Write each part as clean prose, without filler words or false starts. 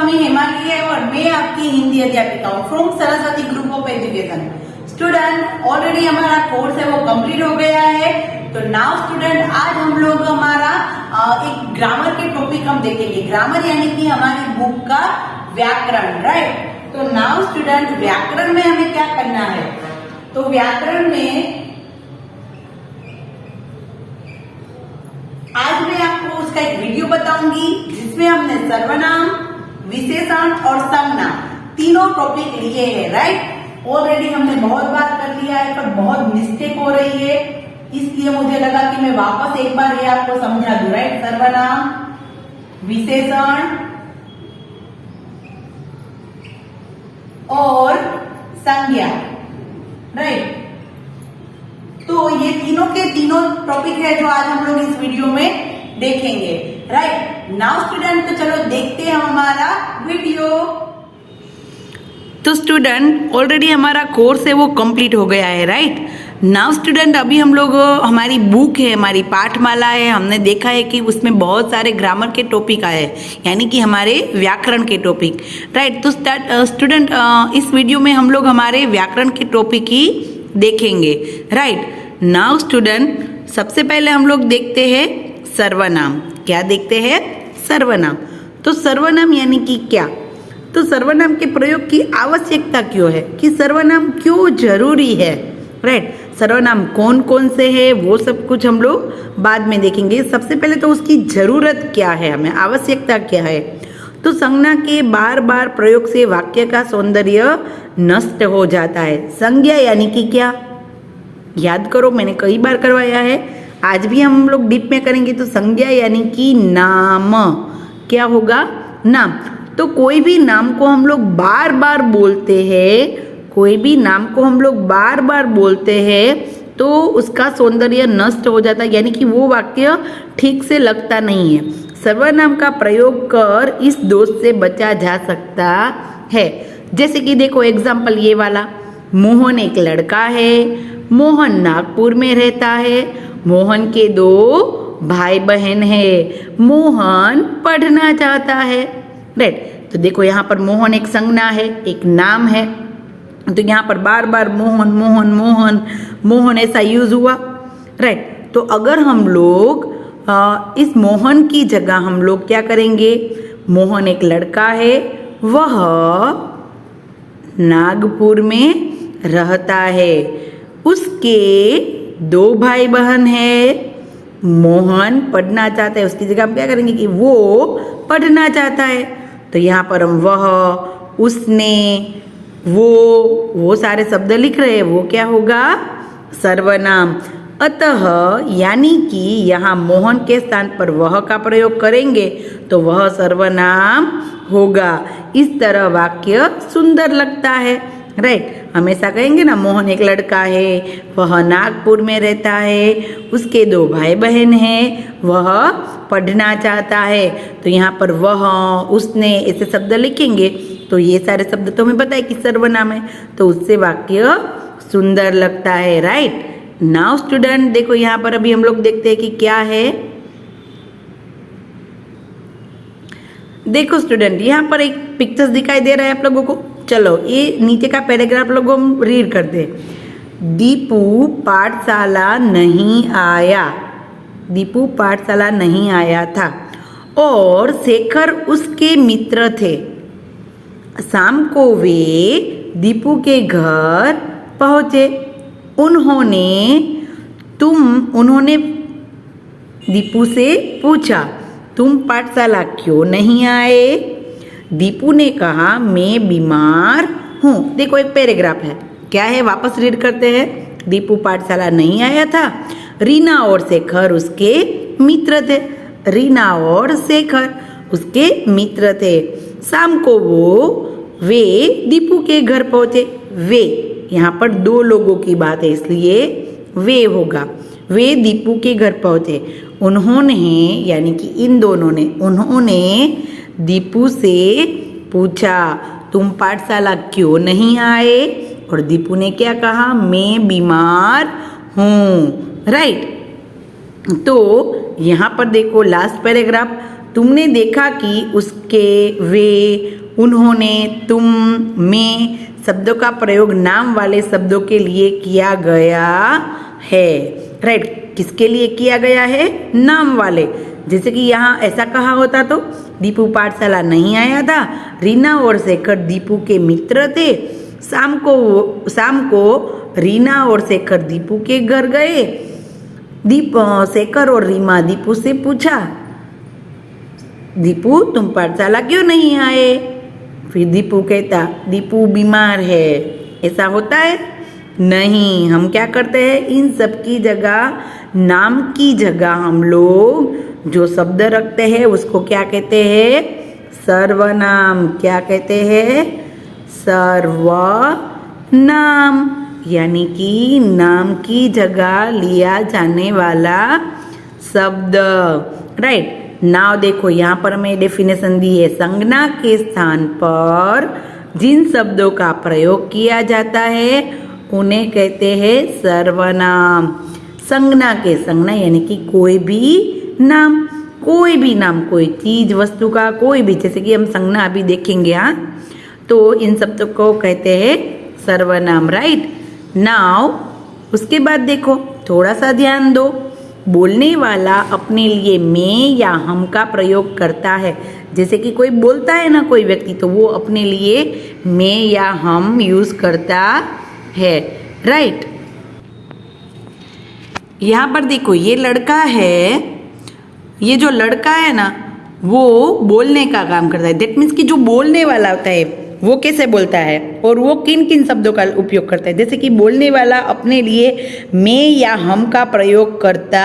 स्वामी हेमाली है और मैं आपकी हिंदी अध्यापिका हूँ from Saraswati group of education. Student already हमारा कोर्स है वो कंप्लीट हो गया है। तो नाउ स्टूडेंट आज हम लोग हमारा एक ग्रामर के टॉपिक हम देखेंगे। ग्रामर यानी कि हमारी बुक का व्याकरण, राइट। तो नाउ स्टूडेंट व्याकरण में हमें क्या करना है, तो व्याकरण में आज मैं आपको उसका एक वीडियो बताऊंगी जिसमें हमने सर्वनाम, विशेषण और संज्ञा तीनों टॉपिक लिए हैं, राइट। ऑलरेडी हमने बहुत बार कर लिया है पर बहुत मिस्टेक हो रही है, इसलिए मुझे लगा कि मैं वापस एक बार ये आपको समझा दूं, राइट। सर्वनाम, विशेषण और संज्ञा, राइट। तो ये तीनों के तीनों टॉपिक है जो आज हम लोग इस वीडियो में देखेंगे, राइट। नाउ स्टूडेंट तो चलो देखते हैं हमारा वीडियो। तो स्टूडेंट ऑलरेडी हमारा कोर्स है वो कंप्लीट हो गया है, राइट। नाउ स्टूडेंट अभी हम लोग हमारी बुक है, हमारी पाठमाला है, हमने देखा है कि उसमें बहुत सारे ग्रामर के टॉपिक आए हैं, यानी कि हमारे व्याकरण के टॉपिक, राइट। तो स्टूडेंट इस वीडियो में हम लोग हमारे व्याकरण के टॉपिक ही देखेंगे, राइट। नाउ स्टूडेंट सबसे पहले हम लोग देखते हैं सर्वनाम। क्या देखते हैं? सर्वनाम। तो सर्वनाम यानी कि क्या, तो सर्वनाम के प्रयोग की आवश्यकता क्यों है, कि सर्वनाम क्यों जरूरी है, राइट। सर्वनाम कौन कौन से हैं वो सब कुछ हम लोग बाद में देखेंगे। सबसे पहले तो उसकी जरूरत क्या है, हमें आवश्यकता क्या है। तो संज्ञा के बार बार प्रयोग से वाक्य का सौंदर्य नष्ट हो जाता है। संज्ञा यानी कि क्या, याद करो मैंने कई बार करवाया है, आज भी हम लोग डीप में करेंगे। तो संज्ञा यानी कि नाम, क्या होगा, नाम। तो कोई भी नाम को हम लोग बार बार बोलते हैं, कोई भी नाम को हम लोग बार बार बोलते हैं तो उसका सौंदर्य नष्ट हो जाता है, यानी कि वो वाक्य ठीक से लगता नहीं है। सर्वनाम का प्रयोग कर इस दोष से बचा जा सकता है। जैसे कि देखो एग्जाम्पल ये वाला, मोहन एक लड़का है, मोहन नागपुर में रहता है, मोहन के 2 भाई बहन है, मोहन पढ़ना चाहता है, राइट। तो देखो यहाँ पर मोहन एक संज्ञा है, एक नाम है, तो यहाँ पर बार बार मोहन मोहन मोहन मोहन ऐसा यूज हुआ, राइट। तो अगर हम लोग इस मोहन की जगह हम लोग क्या करेंगे, मोहन एक लड़का है, वह नागपुर में रहता है, उसके 2 भाई बहन है, मोहन पढ़ना चाहता है, उसकी जगह हम क्या करेंगे कि वो पढ़ना चाहता है। तो यहाँ पर हम वह, उसने, वो सारे शब्द लिख रहे हैं, वो क्या होगा, सर्वनाम। अतः यानी कि यहाँ मोहन के स्थान पर वह का प्रयोग करेंगे तो वह सर्वनाम होगा। इस तरह वाक्य सुंदर लगता है, राइट। हमेशा कहेंगे ना, मोहन एक लड़का है, वह नागपुर में रहता है, उसके 2 भाई बहन हैं, वह पढ़ना चाहता है। तो यहाँ पर वह, उसने ऐसे शब्द लिखेंगे तो ये सारे शब्द तो हमें पता है कि सर्वनाम है, तो उससे वाक्य सुंदर लगता है, राइट। नाउ स्टूडेंट देखो यहाँ पर अभी हम लोग देखते हैं कि क्या है। देखो स्टूडेंट यहाँ पर एक पिक्चर्स दिखाई दे रहा है आप लोगों को। चलो ये नीचे का पैराग्राफ लोग हम रीड करते हैं। दीपू पाठशाला नहीं आया, दीपू पाठशाला नहीं आया था और शेखर उसके मित्र थे। शाम को वे दीपू के घर पहुंचे। उन्होंने दीपू से पूछा, तुम पाठशाला क्यों नहीं आए? दीपू ने कहा, मैं बीमार हूँ। देखो एक पैराग्राफ है, क्या है, वापस रीड करते हैं। दीपू पाठशाला नहीं आया था, रीना और शेखर उसके मित्र थे। रीना और शेखर उसके मित्र थे। शाम को वे दीपू के घर पहुंचे। वे यहाँ पर 2 लोगों की बात है इसलिए वे होगा। वे दीपू के घर पहुंचे। उन्होंने यानी कि इन दोनों ने, उन्होंने दीपू से पूछा, तुम पाठशाला क्यों नहीं आए? और दीपू ने क्या कहा, मैं बीमार हूँ, राइट। तो यहाँ पर देखो लास्ट पैराग्राफ, तुमने देखा कि उसके, वे, उन्होंने, तुम, मैं शब्दों का प्रयोग नाम वाले शब्दों के लिए किया गया है। राइट, किसके लिए किया गया है? नाम वाले। जैसे कि यहाँ ऐसा कहा होता तो दीपू पाठशाला नहीं आया था, रीना और शेखर दीपू के मित्र थे। शाम को रीना और शेखर दीपू के घर गए। शेखर और रीमा दीपू से पूछा, दीपू तुम पाठशाला क्यों नहीं आए? फिर दीपू कहता, दीपू बीमार है। ऐसा होता है? नहीं, हम क्या करते हैं, इन सब की जगह, नाम की जगह हम लोग जो शब्द रखते हैं उसको क्या कहते हैं? सर्वनाम। क्या कहते हैं? सर्वनाम। यानी कि नाम की जगह लिया जाने वाला शब्द। राइट, नाउ देखो यहाँ पर हमें डेफिनेशन दी है। संज्ञा के स्थान पर जिन शब्दों का प्रयोग किया जाता है उन्हें कहते हैं सर्वनाम। संज्ञा के, संज्ञा यानी कि कोई भी नाम, कोई भी नाम, कोई चीज वस्तु का कोई भी, जैसे कि हम संज्ञा अभी देखेंगे। हाँ, तो इन शब्दों को कहते हैं सर्वनाम। राइट, नाउ उसके बाद देखो, थोड़ा सा ध्यान दो। बोलने वाला अपने लिए मैं या हम का प्रयोग करता है। जैसे कि कोई बोलता है ना, कोई व्यक्ति, तो वो अपने लिए मैं या हम यूज करता है। राइट, यहाँ पर देखो, ये लड़का है, ये जो लड़का है ना वो बोलने का काम करता है। दैट मीन्स कि जो बोलने वाला होता है वो कैसे बोलता है और वो किन किन शब्दों का उपयोग करता है। जैसे कि बोलने वाला अपने लिए मैं या हम का प्रयोग करता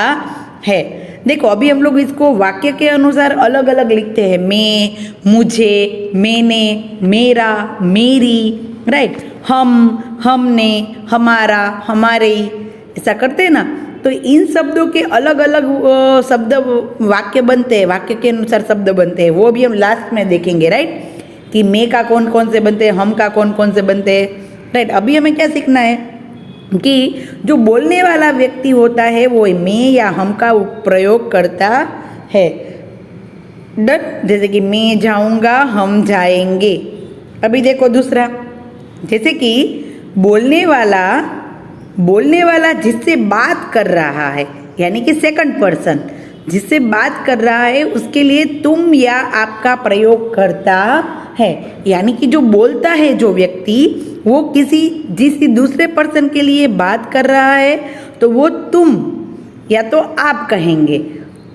है। देखो, अभी हम लोग इसको वाक्य के अनुसार अलग अलग लिखते हैं। मैं, मुझे, मैंने, मेरा, मेरी। राइट, हम, हमने, हमारा, हमारे, ऐसा करते हैं ना। तो इन शब्दों के अलग अलग शब्द वाक्य बनते हैं, वाक्य के अनुसार शब्द बनते हैं। वो भी हम लास्ट में देखेंगे। राइट, कि मैं का कौन कौन से बनते हैं, हम का कौन कौन से बनते हैं। राइट, अभी हमें क्या सीखना है कि जो बोलने वाला व्यक्ति होता है वो मैं या हम का प्रयोग करता है। डन, जैसे कि मैं जाऊंगा, हम जाएंगे। अभी देखो दूसरा, जैसे कि बोलने वाला जिससे बात कर रहा है, यानी कि सेकंड पर्सन जिससे बात कर रहा है, उसके लिए तुम या आपका प्रयोग करता है। यानी कि जो बोलता है जो व्यक्ति, वो किसी दूसरे पर्सन के लिए बात कर रहा है तो वो तुम या तो आप कहेंगे।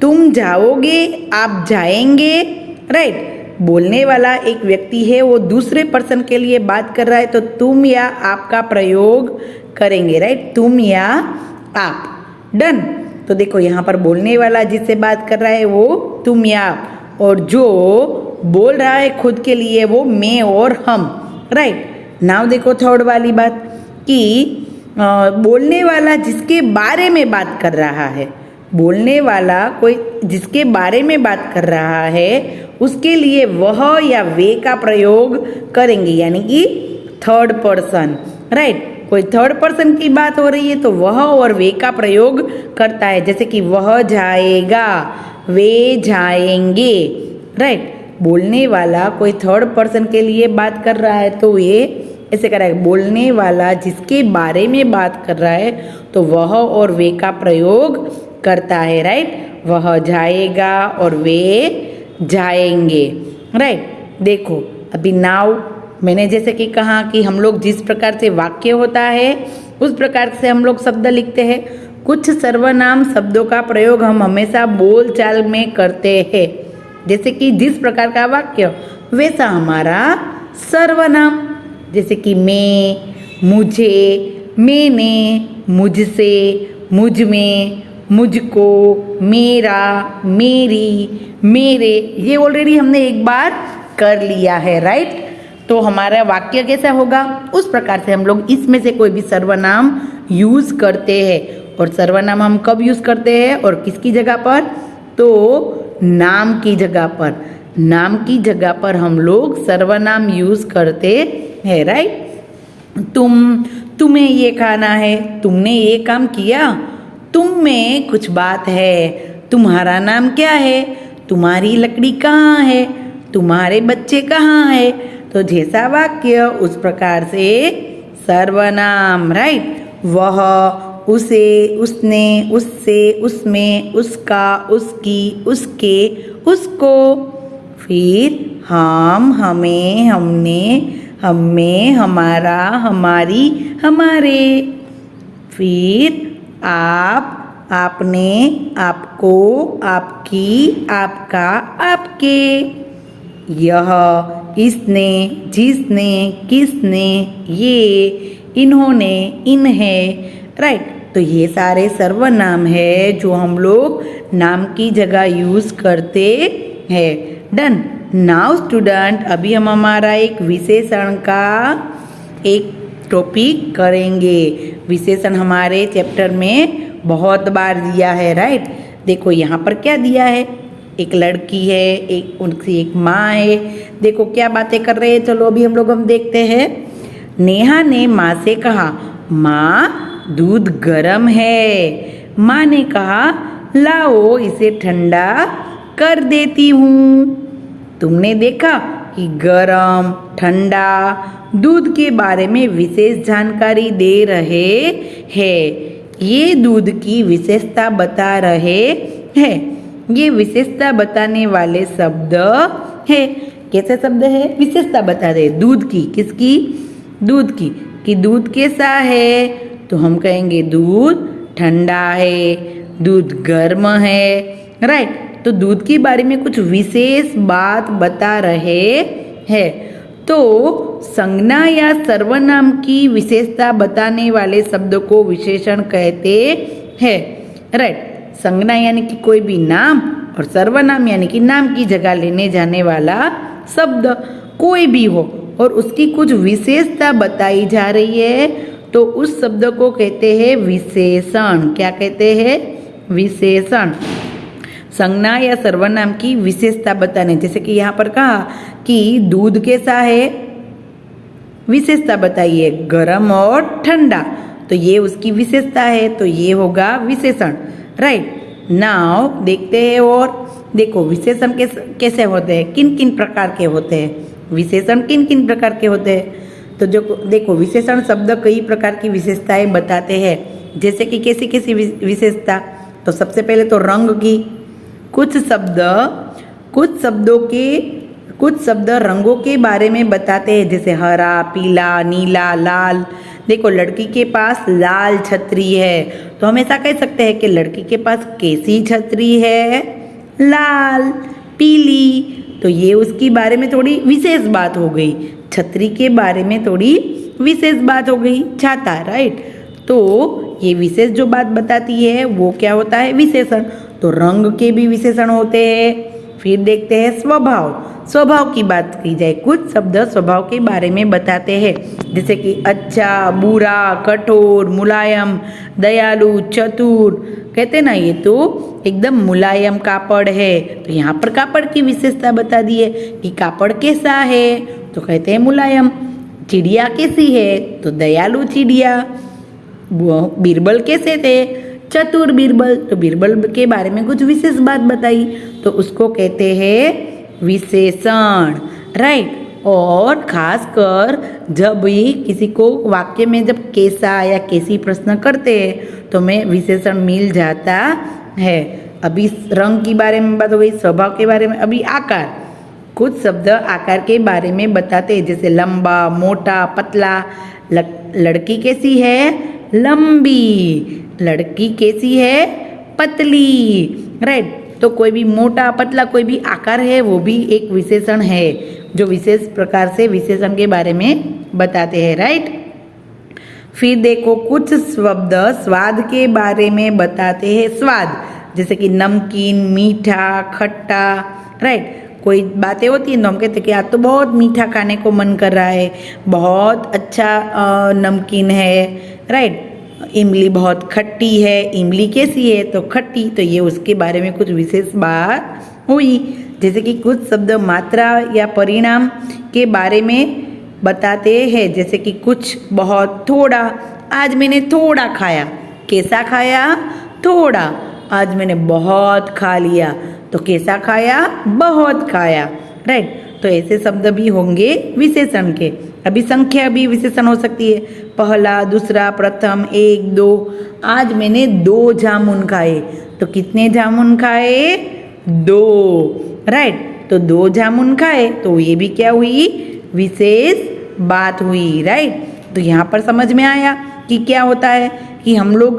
तुम जाओगे, आप जाएंगे। राइट, बोलने वाला एक व्यक्ति है, वो दूसरे पर्सन के लिए बात कर रहा है तो तुम या आपका प्रयोग करेंगे। राइट, तुम या आप। डन, तो देखो यहाँ पर बोलने वाला जिससे बात कर रहा है वो तुम या आप, और जो बोल रहा है खुद के लिए वो मैं और हम। राइट, नाउ देखो थर्ड वाली बात कि बोलने वाला जिसके बारे में बात कर रहा है, बोलने वाला कोई जिसके बारे में बात कर रहा है उसके लिए वह या वे का प्रयोग करेंगे, यानी कि थर्ड पर्सन। राइट, कोई थर्ड पर्सन की बात हो रही है तो वह और वे का प्रयोग करता है। जैसे कि वह जाएगा, वे जाएंगे। राइट, बोलने वाला कोई थर्ड पर्सन के लिए बात कर रहा है तो ये ऐसे कर रहा है। बोलने वाला जिसके बारे में बात कर रहा है तो वह और वे का प्रयोग करता है। राइट, वह जाएगा और वे जाएंगे। राइट, देखो अभी नाउ मैंने जैसे कि कहा कि हम लोग जिस प्रकार से वाक्य होता है उस प्रकार से हम लोग शब्द लिखते हैं। कुछ सर्वनाम शब्दों का प्रयोग हम हमेशा बोलचाल में करते हैं। जैसे कि जिस प्रकार का वाक्य वैसा हमारा सर्वनाम। जैसे कि मैं, मुझे, मैंने, मुझसे, मुझ में, मुझको, मेरा, मेरी, मेरे, ये ऑलरेडी हमने एक बार कर लिया है। राइट, तो हमारा वाक्य कैसा होगा, उस प्रकार से हम लोग इसमें से कोई भी सर्वनाम यूज करते हैं। और सर्वनाम हम कब यूज करते हैं और किसकी जगह पर, तो नाम की जगह पर। नाम की जगह पर हम लोग सर्वनाम यूज करते हैं। राइट, तुम्हें ये खाना है, तुमने ये काम किया, तुम में कुछ बात है, तुम्हारा नाम क्या है, तुम्हारी लकड़ी कहाँ है, तुम्हारे बच्चे कहाँ है। तो जैसा वाक्य उस प्रकार से सर्वनाम, राइट। वह, उसे, उसने, उससे, उसमें, उसका, उसकी, उसके, उसको। फिर हम, हमें, हमने, हमें, हमारा, हमारी, हमारे। फिर आप, आपने, आपको, आपकी, आपका, आपके। यह, इसने, जिसने, किसने, ये, इन्होंने, इन्हें, राइट। तो ये सारे सर्वनाम है जो हम लोग नाम की जगह यूज करते हैं। डन। नाउ स्टूडेंट, अभी हम हमारा एक विशेषण का एक टॉपिक करेंगे। विशेषण हमारे चैप्टर में बहुत बार दिया है, राइट। देखो यहाँ पर क्या दिया है, एक लड़की है, एक उनकी एक माँ है। देखो क्या बातें कर रहे हैं, चलो अभी हम देखते हैं। नेहा ने माँ से कहा, माँ दूध गर्म है। माँ ने कहा, लाओ इसे ठंडा कर देती हूँ। तुमने देखा कि गरम, ठंडा दूध के बारे में विशेष जानकारी दे रहे हैं। ये दूध की विशेषता बता रहे हैं। ये विशेषता बताने वाले शब्द है। कैसे शब्द है? विशेषता बता रहे दूध की। किसकी? दूध की। कि दूध कैसा है, तो हम कहेंगे दूध ठंडा है, दूध गर्म है, राइट। तो दूध के बारे में कुछ विशेष बात बता रहे हैं। तो संज्ञा या सर्वनाम की विशेषता बताने वाले शब्द को विशेषण कहते हैं, राइट। संज्ञा यानी कि कोई भी नाम, और सर्वनाम यानी कि नाम की जगह लेने जाने वाला शब्द कोई भी हो और उसकी कुछ विशेषता बताई जा रही है, तो उस शब्द को कहते हैं विशेषण। क्या कहते हैं? विशेषण। संज्ञा या सर्वनाम की विशेषता बताने, जैसे कि यहाँ पर कहा कि दूध कैसा है, विशेषता बताइए, गरम और ठंडा, तो ये उसकी विशेषता है, तो ये होगा विशेषण, राइट। नाउ देखते हैं और देखो विशेषण कैसे होते हैं, किन किन प्रकार के होते हैं, विशेषण किन किन प्रकार के होते हैं। तो जो देखो विशेषण शब्द कई प्रकार की विशेषताएं बताते हैं। जैसे कि कैसी कैसी विशेषता, तो सबसे पहले तो रंग की। कुछ शब्द रंगों के बारे में बताते हैं, जैसे हरा, पीला, नीला, लाल। देखो लड़की के पास लाल छतरी है, तो हम ऐसा कह सकते हैं कि लड़की के पास कैसी छतरी है, लाल, पीली। तो ये उसके बारे में थोड़ी विशेष बात हो गई। छतरी के बारे में थोड़ी विशेष बात हो गई, छाता, राइट। तो ये विशेष जो बात बताती है वो क्या होता है? विशेषण। तो रंग के भी विशेषण होते हैं। फिर देखते हैं स्वभाव की बात की जाए, कुछ शब्द स्वभाव के बारे में बताते हैं, जैसे कि अच्छा, बुरा, कठोर, मुलायम, दयालु, चतुर। कहते ना ये तो एकदम मुलायम कापड़ है, तो यहाँ पर कापड़ की विशेषता बता दी है कि कापड़ कैसा है, तो कहते हैं मुलायम। चिड़िया कैसी है, तो दयालु चिड़िया। बीरबल कैसे थे, चतुर बीरबल। तो बीरबल के बारे में कुछ विशेष बात बताई, तो उसको कहते हैं विशेषण, राइट। और खासकर जब भी किसी को वाक्य में जब कैसा या कैसी प्रश्न करते हैं तो हमें विशेषण मिल जाता है। अभी रंग के बारे में बात हो गई, स्वभाव के बारे में। अभी आकार, कुछ शब्द आकार के बारे में बताते हैं, जैसे लंबा, मोटा, पतला। लड़की कैसी है, लंबी। लड़की कैसी है, पतली, राइट। तो कोई भी मोटा, पतला, कोई भी आकार है वो भी एक विशेषण है, जो विशेष प्रकार से विशेषण के बारे में बताते हैं, राइट। फिर देखो कुछ शब्द स्वाद के बारे में बताते हैं। स्वाद जैसे कि नमकीन, मीठा, खट्टा, राइट। कोई बातें होती हैं तो हम कहते हैं कि आज तो बहुत मीठा खाने को मन कर रहा है, बहुत अच्छा नमकीन है, राइट। इमली बहुत खट्टी है, इमली कैसी है, तो खट्टी। तो ये उसके बारे में कुछ विशेष बात हुई। जैसे कि कुछ शब्द मात्रा या परिणाम के बारे में बताते हैं, जैसे कि कुछ, बहुत, थोड़ा। आज मैंने थोड़ा खाया, कैसा खाया, थोड़ा। आज मैंने बहुत खा लिया, तो कैसा खाया, बहुत खाया, राइट। तो ऐसे शब्द भी होंगे विशेषण के। अभी संख्या भी विशेषण हो सकती है, पहला, दूसरा, प्रथम, एक, दो। आज मैंने 2 जामुन खाए, तो कितने जामुन खाए? 2, राइट। तो 2 जामुन खाए, तो ये भी क्या हुई? विशेष बात हुई, राइट। तो यहाँ पर समझ में आया कि क्या होता है कि हम लोग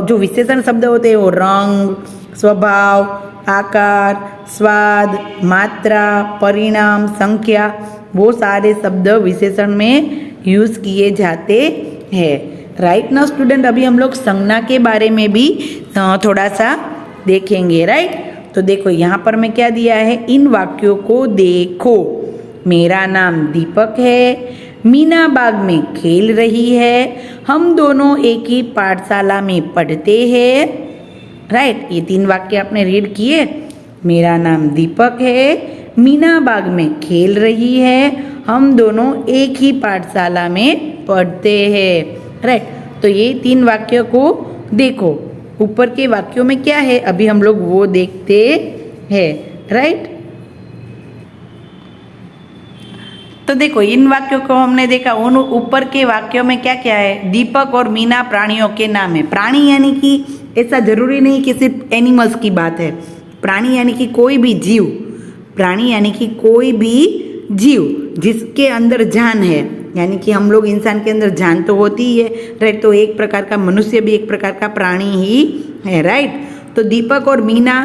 जो विशेषण शब्द होते हैं वो रंग, स्वभाव, आकार, स्वाद, मात्रा, परिणाम, संख्या, वो सारे शब्द विशेषण में यूज किए जाते हैं, राइट ना स्टूडेंट। अभी हम लोग संज्ञा के बारे में भी थोड़ा सा देखेंगे, राइट। तो देखो यहाँ पर मैं क्या दिया है, इन वाक्यों को देखो। मेरा नाम दीपक है, मीना बाग में खेल रही है, हम दोनों एक ही पाठशाला में पढ़ते हैं, राइट। ये 3 वाक्य आपने रीड किए। मेरा नाम दीपक है, मीना बाग में खेल रही है, हम दोनों एक ही पाठशाला में पढ़ते हैं, राइट। तो ये 3 वाक्यों को देखो। ऊपर के वाक्यों में क्या है अभी हम लोग वो देखते हैं, राइट। तो देखो इन वाक्यों को हमने देखा, उन ऊपर के वाक्यों में क्या क्या है? दीपक और मीना प्राणियों के नाम है। प्राणी यानी कि ऐसा जरूरी नहीं कि सिर्फ एनिमल्स की बात है। प्राणी यानी कि कोई भी जीव, प्राणी यानी कि कोई भी जीव जिसके अंदर जान है, यानी कि हम लोग इंसान के अंदर जान तो होती ही है, राइट। तो एक प्रकार का मनुष्य भी एक प्रकार का प्राणी ही है, राइट। तो दीपक और मीना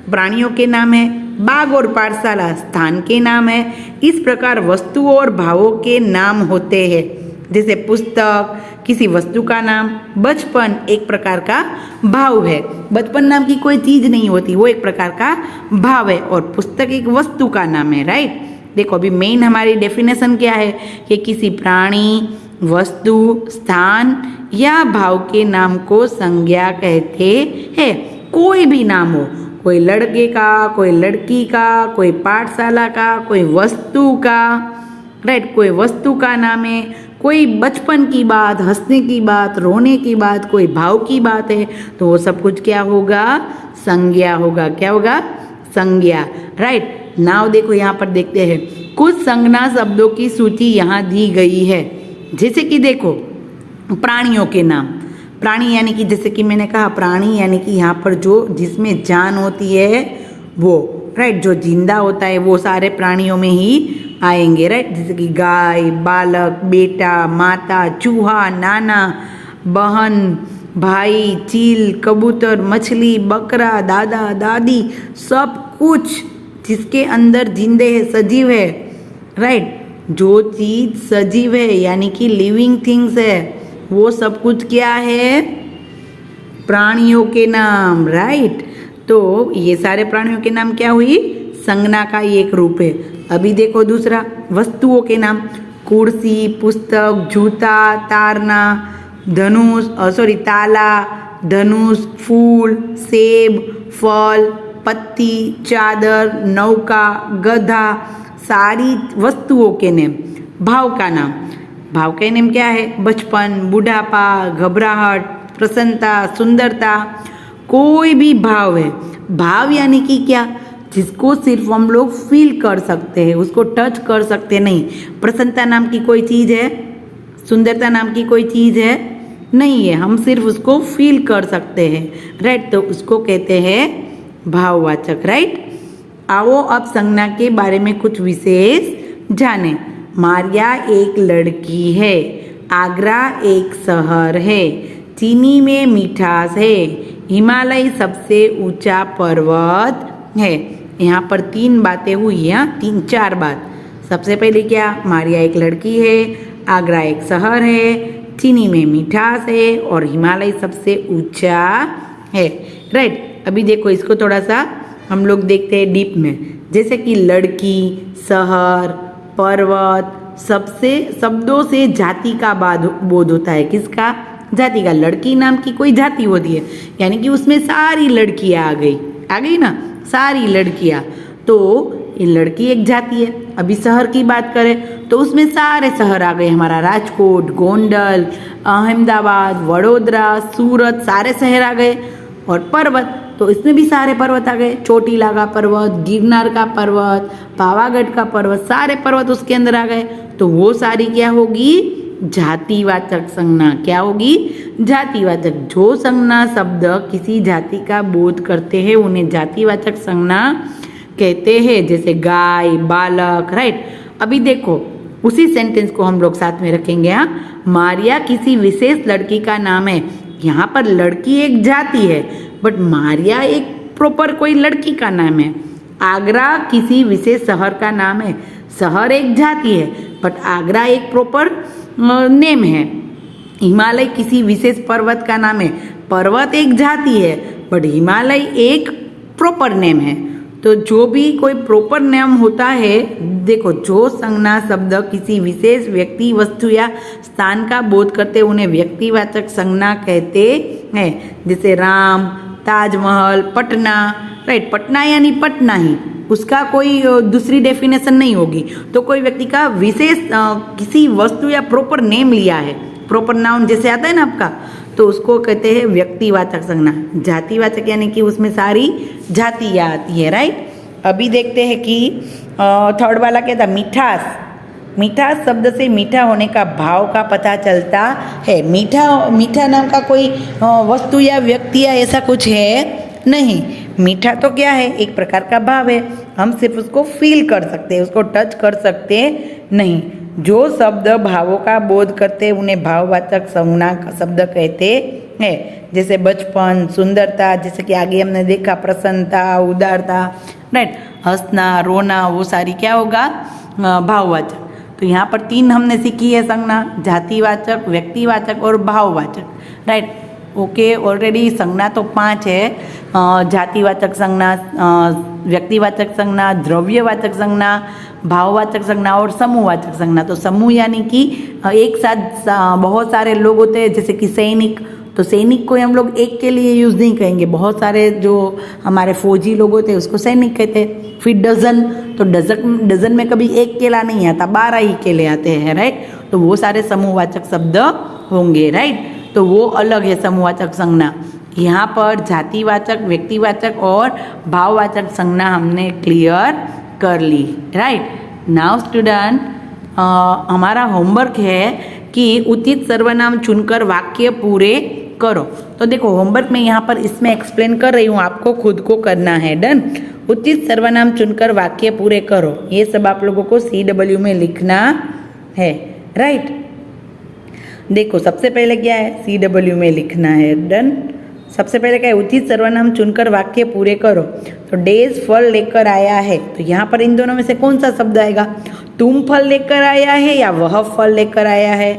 प्राणियों के नाम है, बाग और पाठशाला स्थान के नाम है। इस प्रकार वस्तुओं और भावों के नाम होते हैं, जैसे पुस्तक किसी वस्तु का नाम, बचपन एक प्रकार का भाव है। बचपन नाम की कोई चीज नहीं होती, वो एक प्रकार का भाव है, और पुस्तक एक वस्तु का नाम है, राइट। देखो अभी मेन हमारी डेफिनेशन क्या है कि किसी प्राणी, वस्तु, स्थान या भाव के नाम को संज्ञा कहते हैं। कोई भी नाम हो, कोई लड़के का, कोई लड़की का, कोई पाठशाला का, कोई वस्तु का, राइट। कोई वस्तु का नाम है, कोई बचपन की बात, हंसने की बात, रोने की बात, कोई भाव की बात है, तो वो सब कुछ क्या होगा? संज्ञा होगा। क्या होगा? संज्ञा, राइट। नाउ देखो यहाँ पर देखते हैं, कुछ संज्ञा शब्दों की सूची यहाँ दी गई है। जैसे कि देखो प्राणियों के नाम, प्राणी यानी कि जैसे कि मैंने कहा प्राणी यानी कि यहाँ पर जो जिसमें जान होती है वो, राइट। जो जिंदा होता है वो सारे प्राणियों में ही आएंगे, राइट। जैसे कि गाय, बालक, बेटा, माता, चूहा, नाना, बहन, भाई, चील, कबूतर, मछली, बकरा, दादा, दादी, सब कुछ जिसके अंदर जिंदे है, सजीव है, राइट। जो चीज सजीव है यानी कि लिविंग थिंग्स है, वो सब कुछ क्या है? प्राणियों के नाम, राइट। तो ये सारे प्राणियों के नाम क्या हुई? संज्ञा का ये एक रूप है। अभी देखो दूसरा, वस्तुओं के नाम, कुर्सी, पुस्तक, जूता, तारना, धनुष, ताला, धनुष, फूल, सेब, फल, पत्ती, चादर, नौका, गधा, सारी वस्तुओं के नाम। भाव का नाम, भाव के नाम क्या है? बचपन, बुढ़ापा, घबराहट, प्रसन्नता, सुंदरता, कोई भी भाव है। भाव यानी कि क्या? जिसको सिर्फ हम लोग फील कर सकते हैं, उसको टच कर सकते नहीं। प्रसन्नता नाम की कोई चीज़ है? सुंदरता नाम की कोई चीज़ है? नहीं है, हम सिर्फ उसको फील कर सकते हैं, राइट। तो उसको कहते हैं भाववाचक, राइट। आओ अब संज्ञा के बारे में कुछ विशेष जाने। मारिया एक लड़की है, आगरा एक शहर है, चीनी में मिठास है, हिमालय सबसे ऊंचा पर्वत है। यहाँ पर 3 बातें हुई हैं, 3-4 बात। सबसे पहले क्या? मारिया एक लड़की है, आगरा एक शहर है, चीनी में मिठास है और हिमालय सबसे ऊंचा है, राइट। अभी देखो इसको थोड़ा सा हम लोग देखते हैं डीप में। जैसे कि लड़की, शहर, पर्वत, सबसे शब्दों से जाति का बोध होता है। किसका? जाति का। लड़की नाम की कोई जाति होती है, यानी कि उसमें सारी लड़कियां आ गई ना, सारी लड़कियां। तो ये लड़की एक जाति है। अभी शहर की बात करें तो उसमें सारे शहर आ गए, हमारा राजकोट, गोंडल, अहमदाबाद, वडोदरा, सूरत, सारे शहर आ गए। और पर्वत, तो इसमें भी सारे पर्वत आ गए, चोटीला का पर्वत, गिरनार का पर्वत, पावागढ़ का पर्वत, सारे पर्वत उसके अंदर आ गए। तो वो सारी क्या होगी, जातिवाचक संज्ञा। क्या होगी, जातिवाचक। जो संज्ञा शब्द किसी जाति का बोध करते हैं उन्हें जातिवाचक संज्ञा कहते हैं, जैसे गाय, बालक, राइट। अभी देखो उसी सेंटेंस को हम लोग साथ में रखेंगे। हाँ, मारिया किसी विशेष लड़की का नाम है। यहाँ पर लड़की एक जाति है, बट मारिया एक प्रॉपर कोई लड़की का नाम है। आगरा किसी विशेष शहर का नाम है। शहर एक जाति है, बट आगरा एक प्रॉपर नेम है। हिमालय किसी विशेष पर्वत का नाम है। पर्वत एक जाति है, बट हिमालय एक प्रॉपर नेम है। तो जो भी कोई प्रॉपर नेम होता है, देखो जो संज्ञा शब्द किसी विशेष व्यक्ति, वस्तु या स्थान का बोध करते उन्हें व्यक्तिवाचक संज्ञा कहते हैं। जैसे राम, ताजमहल, पटना, राइट। पटना यानी पटना ही, उसका कोई दूसरी डेफिनेशन नहीं होगी। तो कोई व्यक्ति का विशेष किसी वस्तु या प्रॉपर नेम लिया है, प्रॉपर नाउन जैसे आता है ना आपका, तो उसको कहते हैं व्यक्तिवाचक संज्ञा। जातिवाचक यानी कि उसमें सारी जातियाँ आती है, राइट। अभी देखते हैं कि थर्ड वाला कहता मिठास। मिठास शब्द से मीठा होने का भाव का पता चलता है। मीठा नाम का कोई वस्तु या व्यक्ति या ऐसा कुछ है नहीं। मीठा तो क्या है, एक प्रकार का भाव है। हम सिर्फ उसको फील कर सकते हैं, उसको टच कर सकते नहीं। जो शब्द भावों का बोध करते उन्हें भाववाचक संज्ञा शब्द कहते हैं। जैसे बचपन, सुंदरता, जैसे कि आगे हमने देखा प्रसन्नता, उदारता, राइट। हंसना, रोना, वो सारी क्या होगा, भाववाचक। तो यहाँ पर 3 हमने सीखी है संज्ञा, जातिवाचक, व्यक्तिवाचक और भाववाचक, राइट। ओके, ऑलरेडी संज्ञा तो 5 है, जातिवाचक संज्ञा, व्यक्तिवाचक संज्ञा, द्रव्यवाचक संज्ञा, भाववाचक संज्ञा और समूहवाचक संज्ञा। तो समूह यानी कि एक साथ बहुत सारे लोग होते हैं, जैसे कि सैनिक। तो सैनिक को हम लोग एक के लिए यूज़ नहीं कहेंगे, बहुत सारे जो हमारे फौजी लोग होते हैं उसको सैनिक कहते हैं। फिर डजन, तो डजन में कभी एक केला नहीं आता, 12 ही केले आते हैं, राइट। तो वो सारे समूहवाचक शब्द होंगे, राइट। तो वो अलग है समूहवाचक संज्ञा। यहाँ पर जातिवाचक, व्यक्तिवाचक और भाववाचक संज्ञा हमने क्लियर कर ली, राइट। नाउ स्टूडेंट, हमारा होमवर्क है कि उचित सर्वनाम चुनकर वाक्य पूरे करो। तो देखो होमवर्क में यहाँ पर इसमें एक्सप्लेन कर रही हूँ, आपको खुद को करना है। डन। उचित सर्वनाम चुनकर वाक्य पूरे करो, ये सब आप लोगों को CW में लिखना है, राइट। देखो सबसे पहले क्या है, CW में लिखना है। डन। सबसे पहले क्या है, उचित सर्वनाम चुनकर वाक्य पूरे करो। तो डेज फल लेकर आया है, तो यहाँ पर इन दोनों में से कौन सा शब्द आएगा, तुम फल लेकर आया है या वह फल लेकर आया है।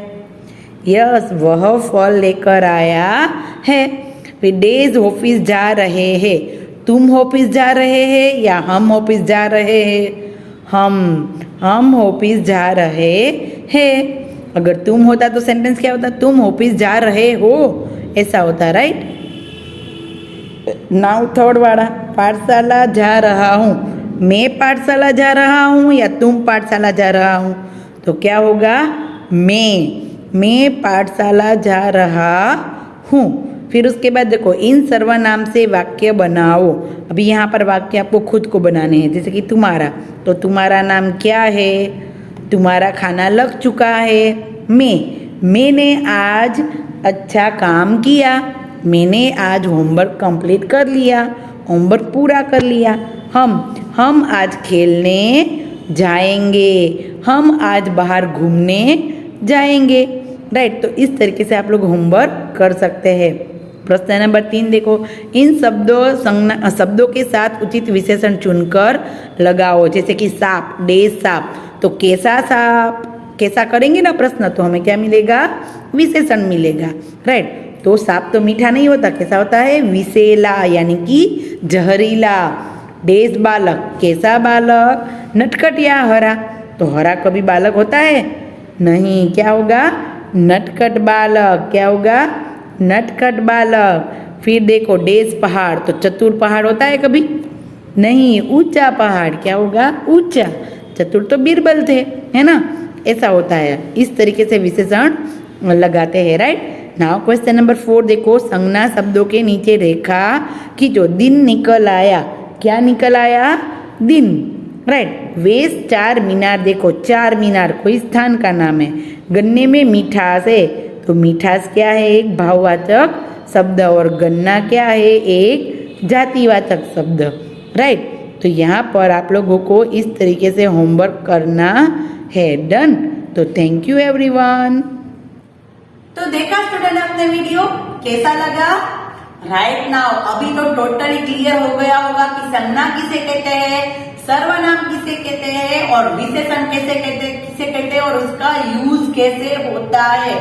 यस, वह फल लेकर आया है। फिर डेज ऑफिस जा रहे हैं, तुम ऑफिस जा रहे हैं या हम ऑफिस जा रहे हैं। हम ऑफिस जा रहे हैं। अगर तुम होता तो सेंटेंस क्या होता, तुम ऑफिस जा रहे हो, ऐसा होता, राइट। नाउ थर्ड वाला, पाठशाला जा रहा हूँ। मैं पाठशाला जा रहा हूँ या तुम पाठशाला जा रहा हूँ, तो क्या होगा, मैं पाठशाला जा रहा हूँ। फिर उसके बाद देखो इन सर्वनाम से वाक्य बनाओ। अभी यहाँ पर वाक्य आपको खुद को बनाने हैं, जैसे कि तुम्हारा, तो तुम्हारा नाम क्या है, तुम्हारा खाना लग चुका है। मैंने आज अच्छा काम किया, मैंने आज होमवर्क कंप्लीट कर लिया, होमवर्क पूरा कर लिया। हम आज खेलने जाएंगे, हम आज बाहर घूमने जाएंगे, राइट। तो इस तरीके से आप लोग होमवर्क कर सकते हैं। प्रश्न नंबर 3 देखो, इन शब्दों के साथ उचित विशेषण चुनकर लगाओ। जैसे कि सांप, डेज सांप, तो कैसा सांप, कैसा करेंगे ना प्रश्न, तो हमें क्या मिलेगा, विशेषण मिलेगा, राइट। तो सांप तो मीठा नहीं होता, कैसा होता है, विषैला यानी कि जहरीला। डेज बालक, कैसा बालक, नटखट या हरा, तो हरा कभी बालक होता है नहीं, क्या होगा, नटखट बालक। क्या होगा, नटखट बालक। फिर देखो डेज पहाड़, तो चतुर पहाड़ होता है कभी नहीं, ऊंचा पहाड़, क्या होगा, ऊंचा। चतुर तो बीरबल थे, है ना, ऐसा होता है। इस तरीके से विशेषण लगाते हैं, राइट। नाउ क्वेश्चन नंबर 4 देखो, संज्ञा शब्दों के नीचे रेखा खींचो। दिन निकल आया, क्या निकल आया? दिन, राइट। वेश चार मीनार, देखो चार मीनार कोई स्थान का नाम है। गन्ने में मिठास है, तो मिठास क्या है? एक भाववाचक शब्द, और गन्ना क्या है? एक जातिवाचक शब्द, राइट। तो यहाँ पर आप लोगों को इस तरीके से होमवर्क करना है। डन। तो थैंक यू एवरीवन। तो देखा स्टूडेंट आपने वीडियो, कैसा लगा? राइट नाउ अभी तो टोटली क्लियर हो गया होगा कि संज्ञा किसे कहते हैं, सर्वनाम किसे कहते हैं और विशेषण किसे कहते हैं और उसका यूज कैसे होता है।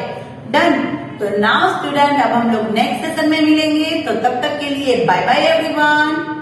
डन। तो नाउ स्टूडेंट अब हम लोग नेक्स्ट सेशन में मिलेंगे, तो तब तक के लिए बाय बाय एवरीवन।